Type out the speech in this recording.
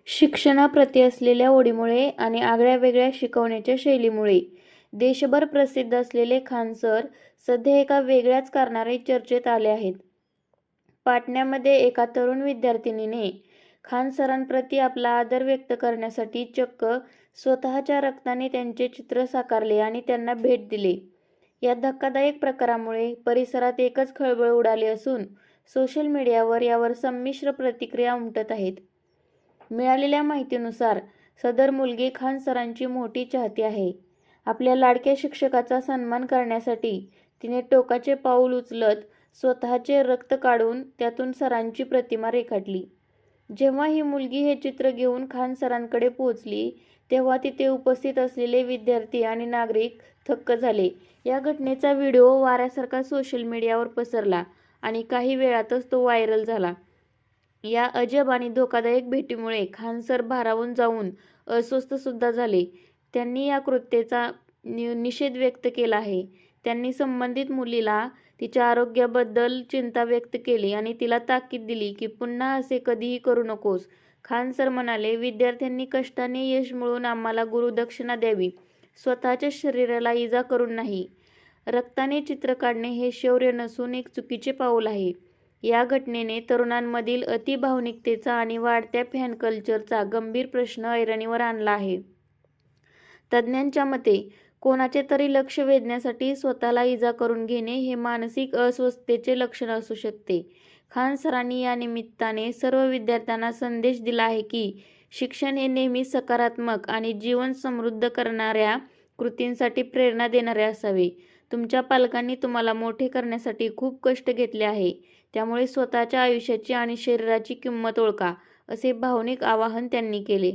शिक्षणाप्रती असलेल्या ओढीमुळे आणि आगळ्यावेगळ्या शिकवण्याच्या शैलीमुळे देशभर प्रसिद्ध असलेले खान सर सध्या एका वेगळ्याच कारणाने चर्चेत आले आहेत. पाटण्यामध्ये एका तरुण विद्यार्थिनीने खान सरांप्रती आपला आदर व्यक्त करण्यासाठी चक्क स्वतःच्या रक्ताने त्यांचे चित्र साकारले आणि त्यांना भेट दिली. या धक्कादायक प्रकारामुळे परिसरात एकच खळबळ उडाली असून सोशल मीडियावर यावर संमिश्र प्रतिक्रिया उमटत आहेत. मिळालेल्या माहितीनुसार सदर मुलगी खान सरांची मोठी चाहती आहे. आपल्या लाडक्या शिक्षकाचा सन्मान करण्यासाठी तिने टोकाचे पाऊल उचलत स्वतःचे रक्त काढून त्यातून सरांची प्रतिमा रेखाटली. जेव्हा ही मुलगी हे चित्र घेऊन खान सरांकडे पोहोचली तेव्हा तिथे उपस्थित असलेले विद्यार्थी आणि नागरिक थक्क झाले. या घटनेचा व्हिडिओ वाऱ्यासारखा सोशल मीडियावर पसरला आणि काही वेळातच तो व्हायरल झाला. या अजब आणि धोकादायक भेटीमुळे खान सर भारावून जाऊन अस्वस्थ सुद्धा झाले. त्यांनी या कृत्याचा निषेध व्यक्त केला आहे. त्यांनी संबंधित मुलीला तिच्या आरोग्याबद्दल चिंता व्यक्त केली आणि तिला ताकीद दिली की पुन्हा असे कधीही करू नकोस. खान सर म्हणाले, विद्यार्थ्यांनी कष्टाने यश मिळवून आम्हाला गुरुदक्षिणा द्यावी, स्वतःच्या शरीराला इजा करून नाही. रक्ताने चित्र काढणे हे शौर्य नसून एक चुकीचे पाऊल आहे. या घटनेने तरुणांमधील अतिभावनिकतेचा आणि वाढत्या फॅन कल्चरचा गंभीर प्रश्न ऐरणीवर आणला आहे. तज्ज्ञांच्या मते कोणाचे तरी लक्ष वेधण्यासाठी स्वतःला इजा करून घेणे हे मानसिक अस्वस्थतेचे लक्षण असू शकते. खान सरांनी या निमित्ताने सर्व विद्यार्थ्यांना संदेश दिला आहे की शिक्षण हे नेहमी सकारात्मक आणि जीवन समृद्ध करणाऱ्या कृतींसाठी प्रेरणा देणारे असावे. तुमच्या पालकांनी तुम्हाला मोठे करण्यासाठी खूप कष्ट घेतले आहे, त्यामुळे स्वतःच्या आयुष्याची आणि शरीराची किंमत ओळखा, असे भावनिक आवाहन त्यांनी केले.